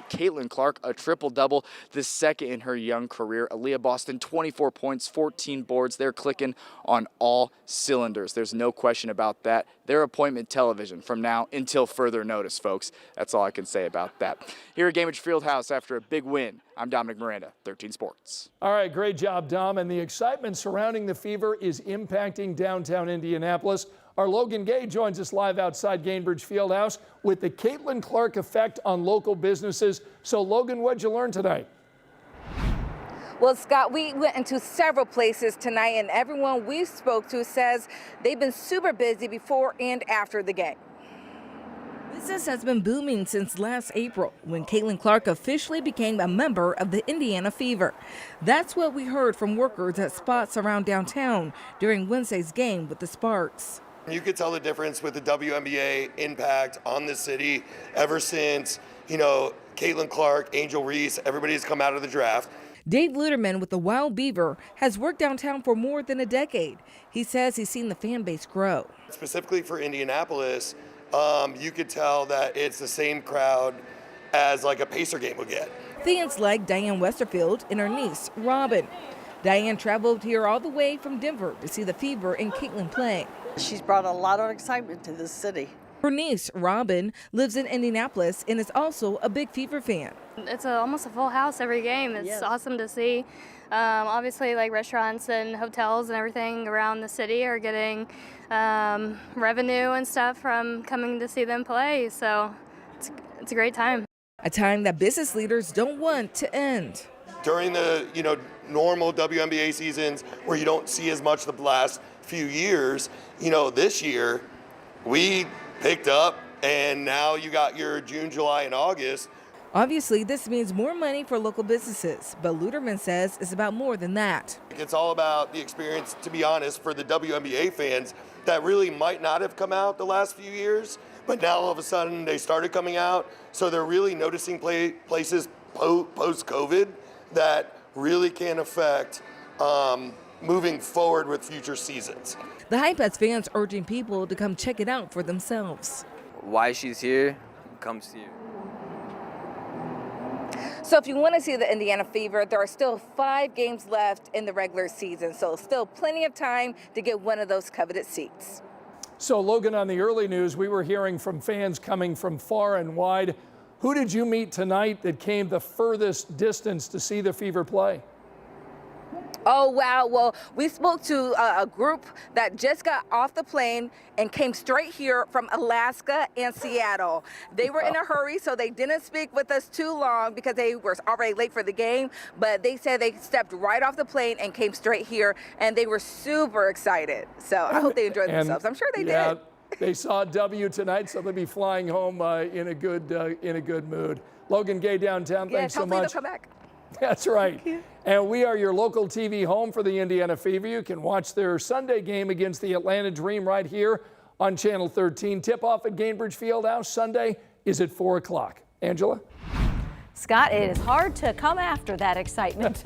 Caitlin Clark, a triple-double, the second in her young career. Aaliyah Boston, 24 points, 14 boards. They're clicking on all cylinders. There's no question about that. Their appointment television from now until further notice, folks. That's all I can say about that. Here at Gainbridge Fieldhouse after a big win, I'm Dominic Miranda, 13 Sports. All right, great job, Dom. And the excitement surrounding the Fever is impacting downtown Indianapolis. Our Logan Gay joins us live outside Gainbridge Fieldhouse with the Caitlin Clark effect on local businesses. So, Logan, what'd you learn tonight? Well, Scott, we went into several places tonight, and everyone we spoke to says they've been super busy before and after the game. Business has been booming since last April when Caitlin Clark officially became a member of the Indiana Fever. That's what we heard from workers at spots around downtown during Wednesday's game with the Sparks. You could tell the difference with the WNBA impact on the city ever since, Caitlin Clark, Angel Reese, everybody's come out of the draft. Dave Luderman with the Wild Beaver has worked downtown for more than a decade. He says he's seen the fan base grow. Specifically for Indianapolis, you could tell that it's the same crowd as like a Pacer game would get. Fans like Diane Westerfield and her niece, Robin. Diane traveled here all the way from Denver to see the Fever and Caitlin play. She's brought a lot of excitement to this city. Her niece, Robin, lives in Indianapolis and is also a big Fever fan. It's almost a full house every game. It's awesome to see. Obviously, like restaurants and hotels and everything around the city are getting revenue and stuff from coming to see them play. So it's a great time. A time that business leaders don't want to end. During the normal WNBA seasons where you don't see as much the last few years, this year we picked up, and now you got your June, July, and August. Obviously, this means more money for local businesses, but Luderman says it's about more than that. It's all about the experience, to be honest, for the WNBA fans that really might not have come out the last few years, but now all of a sudden they started coming out, so they're really noticing places post-COVID that really can affect moving forward with future seasons. The hype has fans urging people to come check it out for themselves. Why she's here comes to you. So if you want to see the Indiana Fever, there are still 5 games left in the regular season, so still plenty of time to get one of those coveted seats. So, Logan, on the early news, we were hearing from fans coming from far and wide. Who did you meet tonight that came the furthest distance to see the Fever play? Oh, wow. Well, we spoke to a group that just got off the plane and came straight here from Alaska and Seattle. They were in a hurry, so they didn't speak with us too long because they were already late for the game. But they said they stepped right off the plane and came straight here, and they were super excited. So I hope they enjoyed themselves. I'm sure they did. They saw a W tonight, so they'll be flying home in a good mood. Logan Gay downtown, thanks so much. They'll come back. That's right. And we are your local TV home for the Indiana Fever. You can watch their Sunday game against the Atlanta Dream right here on Channel 13. Tip-off at Gainbridge Fieldhouse Sunday is at 4 o'clock. Angela? Scott, it is hard to come after that excitement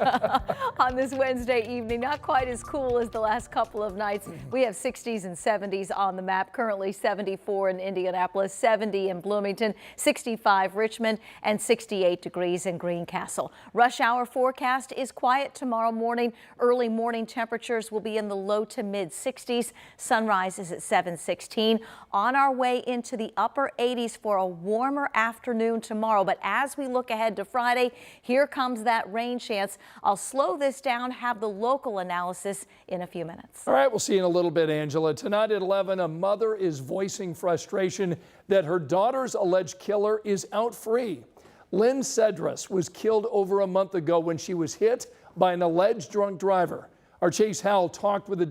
on this Wednesday evening. Not quite as cool as the last couple of nights. We have 60s and 70s on the map. Currently 74 in Indianapolis, 70 in Bloomington, 65 Richmond, and 68 degrees in Greencastle. Rush hour forecast is quiet tomorrow morning. Early morning temperatures will be in the low to mid 60s. Sunrise is at 7:16. On our way into the upper 80s for a warmer afternoon tomorrow. But as we look ahead to Friday, here comes that rain chance. I'll slow this down, have the local analysis in a few minutes. All right, we'll see you in a little bit, Angela. Tonight at 11, a mother is voicing frustration that her daughter's alleged killer is out free. Lynn Cedrus was killed over a month ago when she was hit by an alleged drunk driver. Our Chase Howell talked with the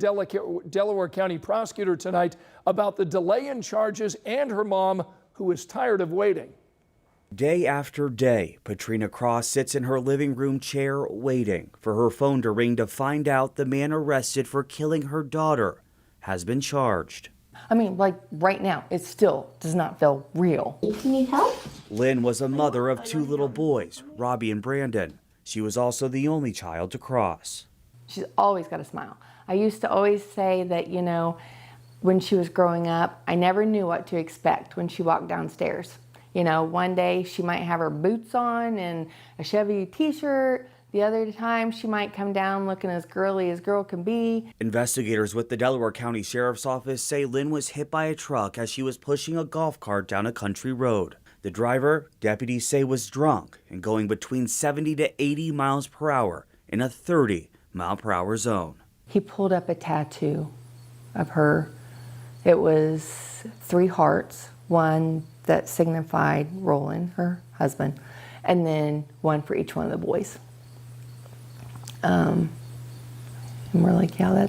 Delaware County prosecutor tonight about the delay in charges and her mom, who is tired of waiting. Day after day, Patrina Cross sits in her living room chair waiting for her phone to ring to find out the man arrested for killing her daughter has been charged. I mean, like right now, it still does not feel real. You need help? Lynn was a mother of 2 little boys, Robbie and Brandon. She was also the only child to cross. She's always got a smile. I used to always say that, when she was growing up, I never knew what to expect when she walked downstairs. You know, one day she might have her boots on and a Chevy t-shirt. The other time she might come down looking as girly as girl can be. Investigators with the Delaware County Sheriff's Office say Lynn was hit by a truck as she was pushing a golf cart down a country road. The driver, deputies say, was drunk and going between 70 to 80 miles per hour in a 30-mile-per-hour zone. He pulled up a tattoo of her. It was 3 hearts, one that signified Roland, her husband, and then one for each one of the boys. And we're like, yeah,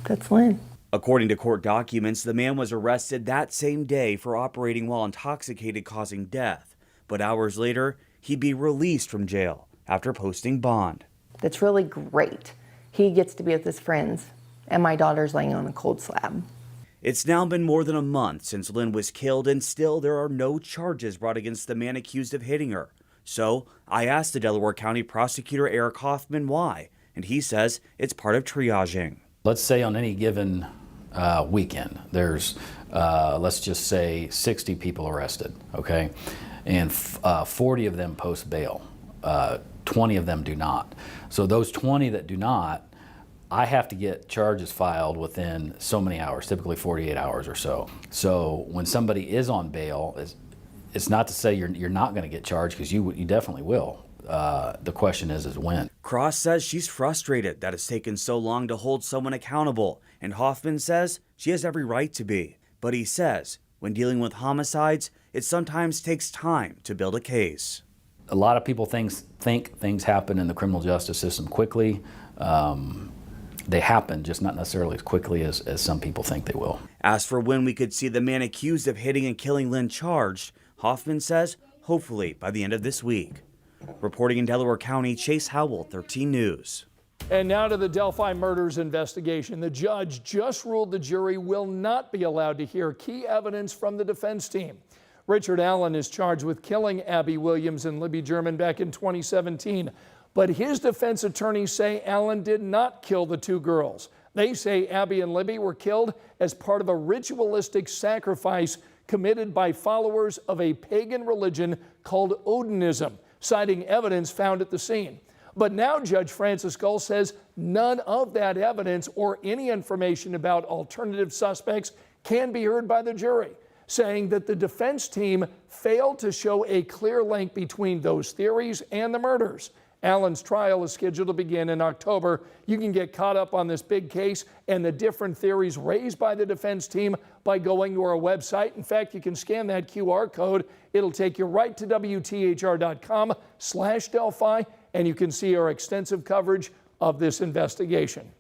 that's Lynn. According to court documents, the man was arrested that same day for operating while intoxicated, causing death. But hours later, he'd be released from jail after posting bond. That's really great. He gets to be with his friends, and my daughter's laying on a cold slab. It's now been more than a month since Lynn was killed, and still there are no charges brought against the man accused of hitting her. So I asked the Delaware County prosecutor Eric Hoffman why, and he says it's part of triaging. Let's say on any given weekend, there's, let's just say 60 people arrested, okay? And 40 of them post bail, 20 of them do not. So those 20 that do not, I have to get charges filed within so many hours, typically 48 hours or so. So when somebody is on bail, it's not to say you're not going to get charged, because you definitely will. The question is when. Cross says she's frustrated that it's taken so long to hold someone accountable, and Hoffman says she has every right to be. But he says when dealing with homicides, it sometimes takes time to build a case. A lot of people think things happen in the criminal justice system quickly. They happen, just not necessarily as quickly as some people think they will. As for when we could see the man accused of hitting and killing Lynn charged, Hoffman says hopefully by the end of this week. Reporting in Delaware County, Chase Howell, 13 News. And now to the Delphi murders investigation. The judge just ruled the jury will not be allowed to hear key evidence from the defense team. Richard Allen is charged with killing Abby Williams and Libby German back in 2017. But his defense attorneys say Allen did not kill the 2 girls. They say Abby and Libby were killed as part of a ritualistic sacrifice committed by followers of a pagan religion called Odinism, citing evidence found at the scene. But now Judge Francis Gull says none of that evidence or any information about alternative suspects can be heard by the jury, saying that the defense team failed to show a clear link between those theories and the murders. Allen's trial is scheduled to begin in October. You can get caught up on this big case and the different theories raised by the defense team by going to our website. In fact, you can scan that QR code. It'll take you right to WTHR.com/Delphi, and you can see our extensive coverage of this investigation.